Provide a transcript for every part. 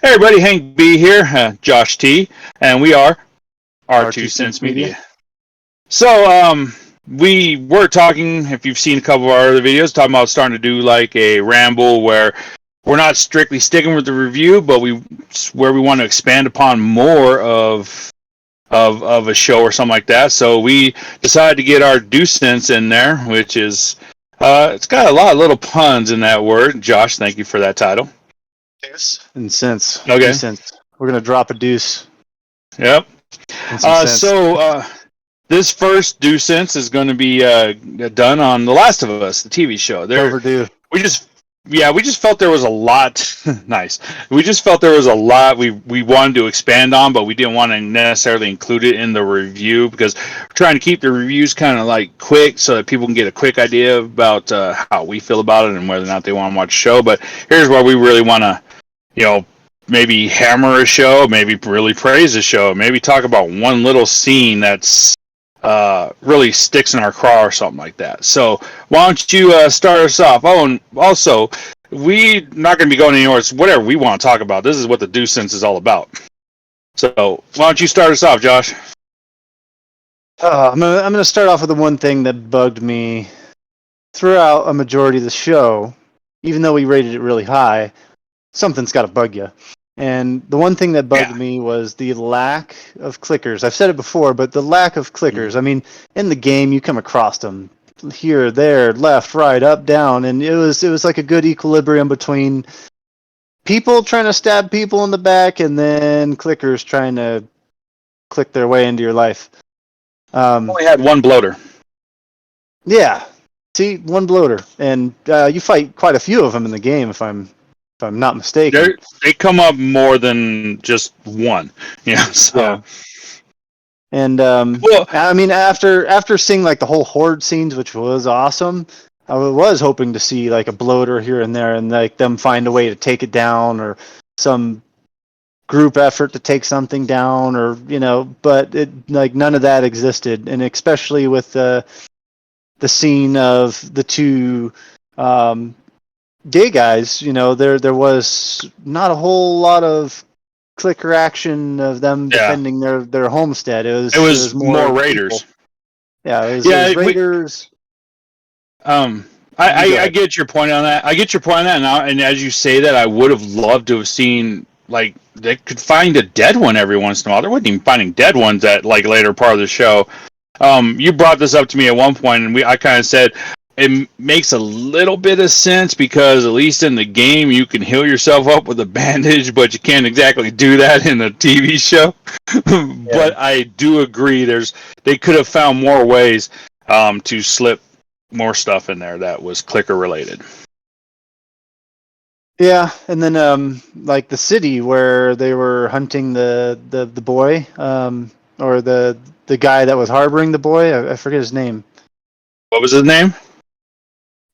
Hey everybody, Hank B here, Josh T, and we are our Our Two Two Cents Cents Media. Media. So, we were talking, if you've seen a couple of our other videos, talking about starting to do like a ramble where we're not strictly sticking with the review, but where we want to expand upon more of a show or something like that. So we decided to get our Deu'Cents in there, which is it's got a lot of little puns in that word. Josh, thank you for that title. Yes. And cents. Okay. 2 cents. We're going to drop a deuce Yep. and some cents. This first Deu'Cents is going to be done on The Last of Us, the TV show. Overdue. We just felt there was a lot. Nice. We just felt there was a lot we wanted to expand on, but we didn't want to necessarily include it in the review because we're trying to keep the reviews kind of like quick so that people can get a quick idea about how we feel about it and whether or not they want to watch the show. But here's where we really want to, maybe hammer a show, maybe really praise a show, maybe talk about one little scene that's really sticks in our craw or something like that. So why don't you start us off? Oh, and also, we're not going to be going anywhere. It's whatever we want to talk about. This is what the Deu'Cents is all about. So why don't you start us off, Josh? I'm gonna start off with the one thing that bugged me throughout a majority of the show. Even though we rated it really high, something's got to bug you. And the one thing that bugged me was the lack of clickers. I've said it before, but the lack of clickers. I mean, in the game, you come across them here, there, left, right, up, down, and it was like a good equilibrium between people trying to stab people in the back and then clickers trying to click their way into your life. Only had one bloater. Yeah, see, one bloater, and you fight quite a few of them in the game, if I'm not mistaken. They come up more than just one. So. Yeah. And I mean, after seeing like the whole horde scenes, which was awesome, I was hoping to see like a bloater here and there, and like them find a way to take it down, or some group effort to take something down, or but it like none of that existed, and especially with the scene of the two gay guys, there was not a whole lot of clicker action of them defending their homestead. It was more raiders. People. Yeah, it was raiders. I get your point on that. And as you say that, I would have loved to have seen like they could find a dead one every once in a while. They wasn't even finding dead ones at like later part of the show. You brought this up to me at one point, and I kind of said it makes a little bit of sense because at least in the game you can heal yourself up with a bandage, but you can't exactly do that in a TV show. But I do agree they could have found more ways to slip more stuff in there that was clicker related. Yeah, and then like the city where they were hunting the boy, or the guy that was harboring the boy. I forget his name. What was his name?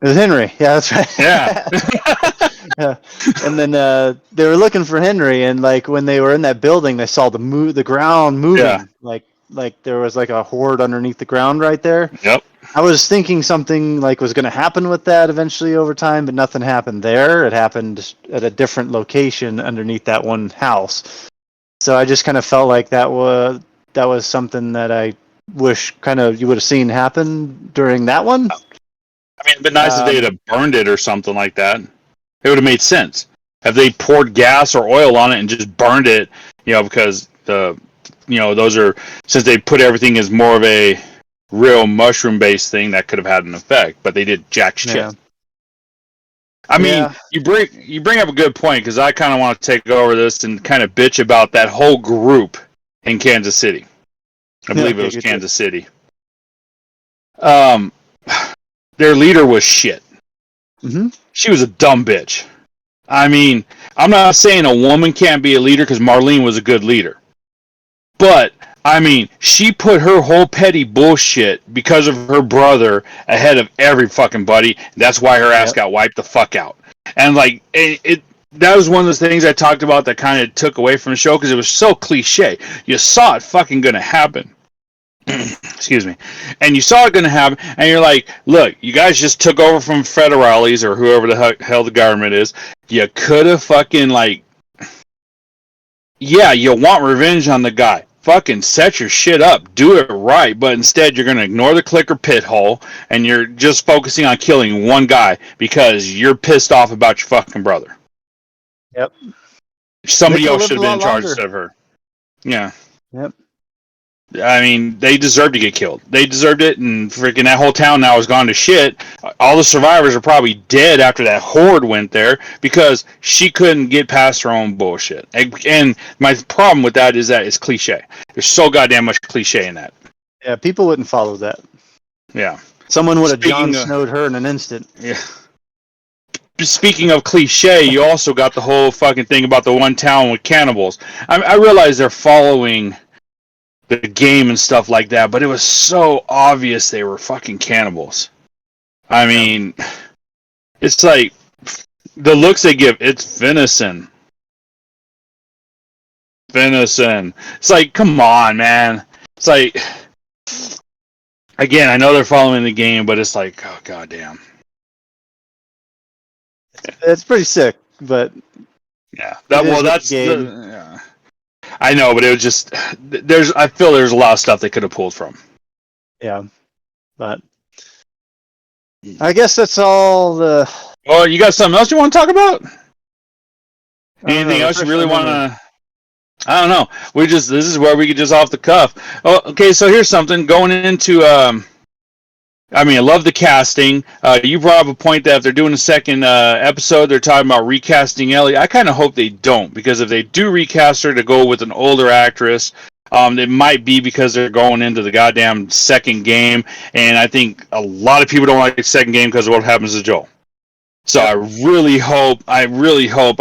It was Henry. Yeah, that's right. Yeah. Yeah. And then they were looking for Henry, and like when they were in that building, they saw the ground moving. Yeah. Like there was like a horde underneath the ground right there. Yep. I was thinking something like was going to happen with that eventually over time, but nothing happened there. It happened at a different location underneath that one house. So I just kind of felt like that was something that I wish kind of you would have seen happen during that one. I mean, it'd been nice if they had burned it or something like that. It would have made sense. If they poured gas or oil on it and just burned it, because those are, since they put everything as more of a real mushroom-based thing, that could have had an effect. But they did jack shit. Yeah. I mean, you bring up a good point because I kind of want to take over this and kind of bitch about that whole group in Kansas City. I believe it was Kansas City. Their leader was shit. Mm-hmm. She was a dumb bitch. I mean, I'm not saying a woman can't be a leader because Marlene was a good leader. But, I mean, she put her whole petty bullshit because of her brother ahead of every fucking buddy. That's why her ass got wiped the fuck out. And, like, that was one of those things I talked about that kind of took away from the show because it was so cliche. You saw it fucking going to happen. Excuse me. And you saw it going to happen, and you're like, look, you guys just took over from federales or whoever the hell the government is. You could have fucking, like, yeah, you want revenge on the guy. Fucking set your shit up. Do it right. But instead, you're going to ignore the clicker pit hole and you're just focusing on killing one guy because you're pissed off about your fucking brother. Yep. Somebody else should have been in charge instead of her. Yeah. Yep. I mean, they deserved to get killed. They deserved it, and freaking that whole town now has gone to shit. All the survivors are probably dead after that horde went there because she couldn't get past her own bullshit. And my problem with that is that it's cliche. There's so goddamn much cliche in that. Yeah, people wouldn't follow that. Yeah. Someone would have Jon Snowed her in an instant. Yeah. Speaking of cliche, you also got the whole fucking thing about the one town with cannibals. I realize they're following the game and stuff like that, but it was so obvious they were fucking cannibals. I mean, it's like the looks they give. It's venison. Venison. It's like, come on, man. It's like, again, I know they're following the game, but it's like, oh goddamn. It's pretty sick, but yeah. That's yeah. I know, but it was just I feel there's a lot of stuff they could have pulled from. Yeah, but I guess that's all the. Oh, you got something else you want to talk about? Anything else you really want to? I don't know. This is where we could just off the cuff. Oh, okay. So here's something going into. I mean, I love the casting. You brought up a point that if they're doing a second episode, they're talking about recasting Ellie. I kind of hope they don't, because if they do recast her to go with an older actress, it might be because they're going into the goddamn second game, and I think a lot of people don't like the second game because of what happens to Joel. So I really hope, I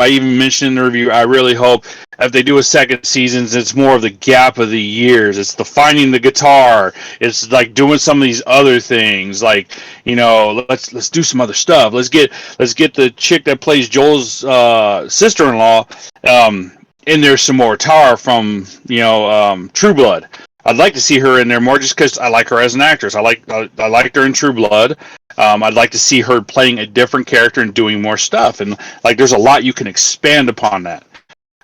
even mentioned in the review, I really hope if they do a second season, it's more of the gap of the years. It's the finding the guitar. It's like doing some of these other things. Like, you know, let's do some other stuff. Let's get the chick that plays Joel's sister-in-law in there some more. Tara from, True Blood. I'd like to see her in there more just because I like her as an actress. I liked her in True Blood. I'd like to see her playing a different character and doing more stuff. And like, there's a lot you can expand upon that.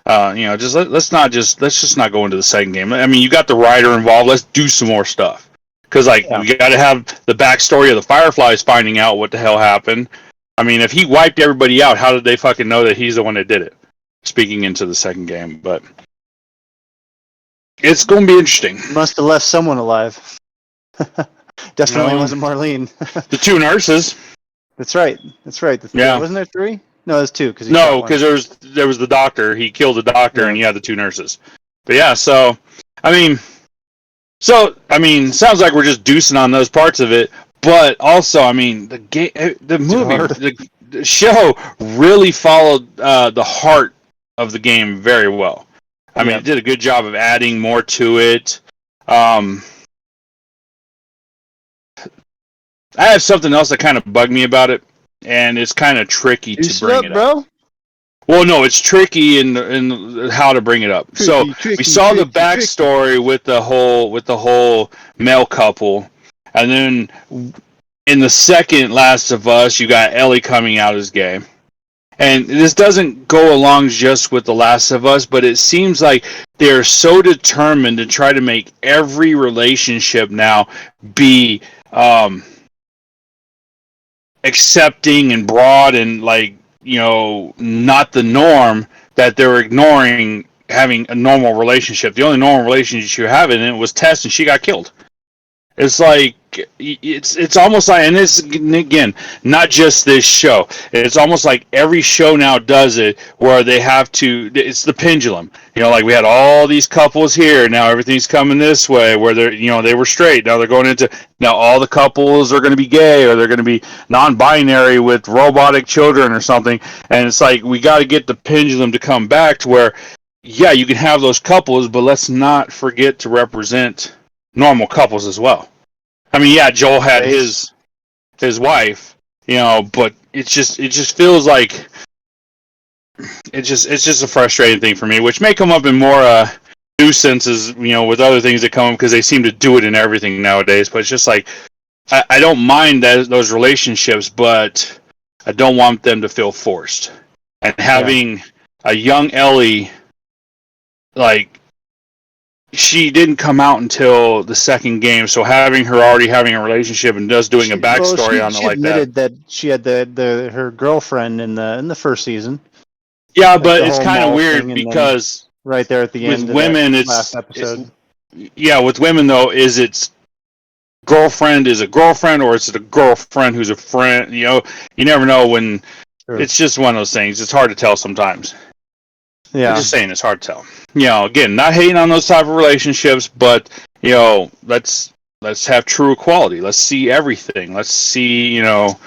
Let's just not go into the second game. I mean, you got the writer involved. Let's do some more stuff. Because we got to have the backstory of the Fireflies finding out what the hell happened. I mean, if he wiped everybody out, how did they fucking know that he's the one that did it? Speaking into the second game, but it's going to be interesting. Must have left someone alive. Definitely wasn't Marlene. The two nurses. That's right. Yeah. Wasn't there three? No, there's two. Because there was the doctor. He killed the doctor, and he had the two nurses. But yeah, sounds like we're just deucing on those parts of it. But also, I mean, the show really followed the heart of the game very well. I mean, it did a good job of adding more to it. I have something else that kind of bugged me about it, and it's kind of tricky to bring it up. Bro? Well, no, it's tricky in how to bring it up. We saw the backstory with the whole male couple, and then in the second Last of Us, you got Ellie coming out as gay. And this doesn't go along just with The Last of Us, but it seems like they're so determined to try to make every relationship now be accepting and broad and not the norm, that they're ignoring having a normal relationship. The only normal relationship you have in it was Tess, and she got killed. It's like it's almost like, and it's again not just this show. It's almost like every show now does it, where they have to. It's the pendulum. Like we had all these couples here. Now everything's coming this way, where they were straight. Now they're going into all the couples are going to be gay, or they're going to be non-binary with robotic children or something. And it's like we got to get the pendulum to come back to where, yeah, you can have those couples, but let's not forget to represent normal couples as well. I mean, yeah, Joel had his wife, but it just feels like it's just a frustrating thing for me, which may come up in more Deu'Cents, with other things that come up, because they seem to do it in everything nowadays. But it's just like I don't mind those relationships, but I don't want them to feel forced. And having a young Ellie like she didn't come out until the second game, so having her already having a relationship and just doing a backstory on it she like that. admitted that she had her girlfriend in the first season. Yeah, Like but the it's whole kind of mall weird thing, and then because right there at the with end of women, that last episode. with women though, is it's girlfriend is a girlfriend or is it a girlfriend who's a friend? You never know when. Sure. It's just one of those things. It's hard to tell sometimes. Yeah. I'm just saying it's hard to tell. Again, not hating on those type of relationships, but let's have true equality. Let's see everything. Let's see, we had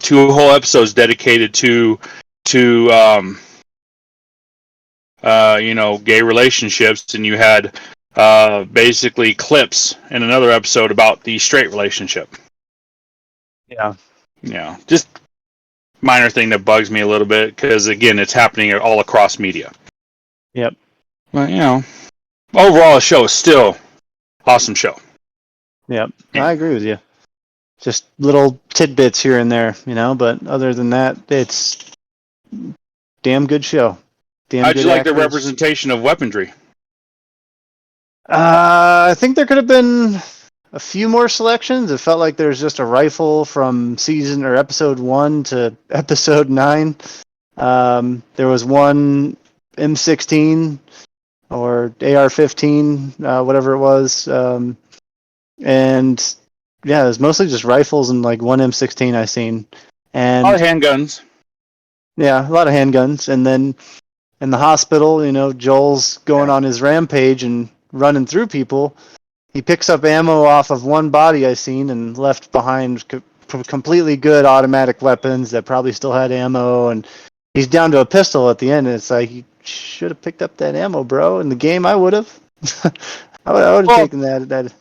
two whole episodes dedicated to gay relationships, and you had basically clips in another episode about the straight relationship. Yeah. Just minor thing that bugs me a little bit because again, it's happening all across media. Yep. But overall, the show is still awesome show. Yep. I agree with you. Just little tidbits here and there, but other than that, it's damn good show. How'd you like the representation of weaponry? I think there could have been a few more selections. It felt like there's just a rifle from season or episode 1 to episode 9. There was one M16 or AR-15, whatever it was, and yeah, it was mostly just rifles and like one M16 I seen, and a lot of handguns. Yeah, a lot of handguns, and then in the hospital, Joel's going on his rampage and running through people. He picks up ammo off of one body I seen and left behind completely good automatic weapons that probably still had ammo, and he's down to a pistol at the end, and it's like, you should have picked up that ammo, bro. In the game, I would have. I would have taken that.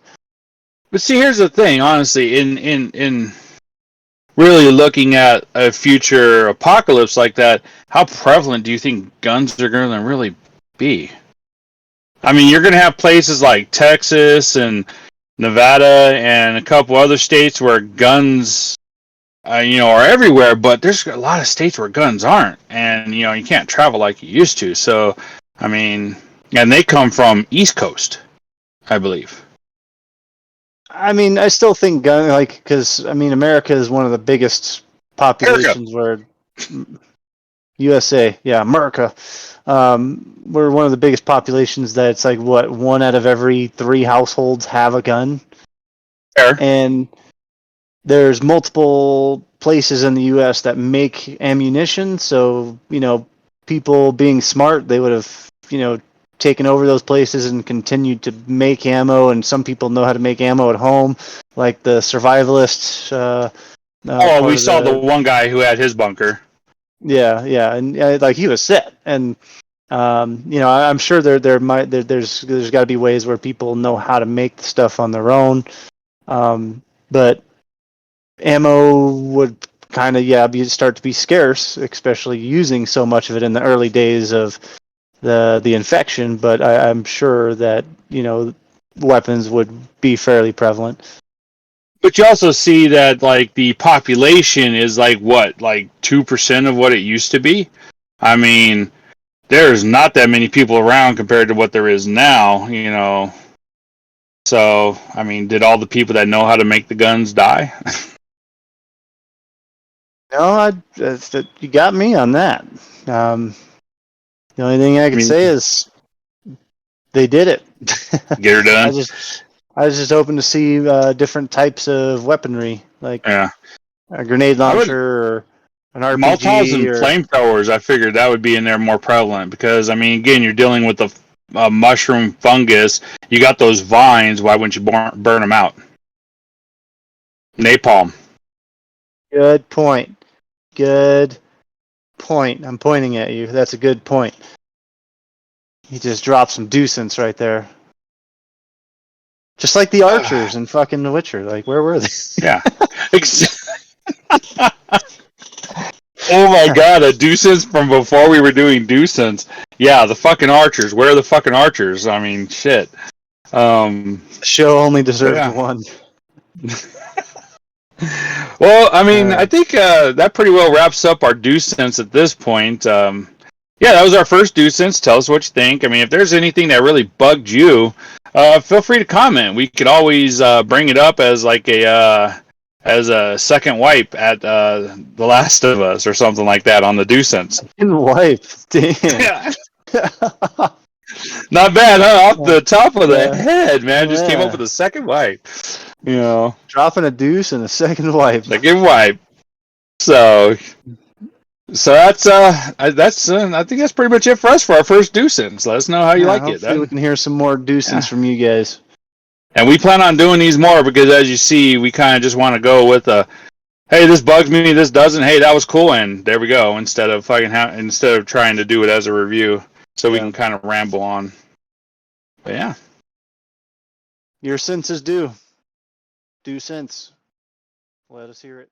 But see, here's the thing, honestly, in really looking at a future apocalypse like that, how prevalent do you think guns are going to really be? I mean, you're going to have places like Texas and Nevada and a couple other states where guns, are everywhere, but there's a lot of states where guns aren't, and you can't travel like you used to. So, I mean, and they come from East Coast, I believe. I mean, I still think because America is one of the biggest populations USA, yeah, America. We're one of the biggest populations that it's like, what, 1 out of every 3 households have a gun. Fair. And there's multiple places in the U.S. that make ammunition, so, people being smart, they would have, taken over those places and continued to make ammo, and some people know how to make ammo at home, like the survivalists. We saw the one guy who had his bunker. Yeah, and like he was set, and I'm sure there's got to be ways where people know how to make the stuff on their own, but ammo would kind of start to be scarce, especially using so much of it in the early days of the infection. But I'm sure that weapons would be fairly prevalent. But you also see that like the population is like 2% of what it used to be. I mean, there's not that many people around compared to what there is now, So, I mean, did all the people that know how to make the guns die? No, you got me on that. The only thing I can say is they did it. Get her done. I was just hoping to see different types of weaponry, like a grenade launcher or an RPG. Molotovs and flamethrowers, I figured that would be in there more prevalent because, I mean, again, you're dealing with a mushroom fungus. You got those vines. Why wouldn't you burn them out? Napalm. Good point. I'm pointing at you. That's a good point. He just dropped some Deu'Cents right there. Just like the archers in fucking The Witcher. Like, where were they? Yeah. Oh my god, a Deu'Cents from before we were doing Deu'Cents. Yeah, the fucking archers. Where are the fucking archers? I mean, shit. The show only deserved one. Well, I mean, I think that pretty well wraps up our Deu'Cents at this point. Yeah, that was our first Deu'Cents. Tell us what you think. I mean, if there's anything that really bugged you, feel free to comment. We could always bring it up as like as a second wipe at The Last of Us or something like that on the Deu'Cents. And wipe, damn. Yeah. Not bad, huh? Off the top of the Yeah. head, man. Just came up Yeah. with a second wipe. You know, Dropping a deuce and a second wipe. second wipe. So that's I think that's pretty much it for us for our first Deu'Cents. Let us know how you like it. Hopefully we can hear some more Deu'Cents from you guys. And we plan on doing these more because, as you see, we kind of just want to go with a, hey, this bugs me, this doesn't. Hey, that was cool, and there we go. Instead of instead of trying to do it as a review, so we can kind of ramble on. But yeah, your sense is due. Deu'Cents. Let us hear it.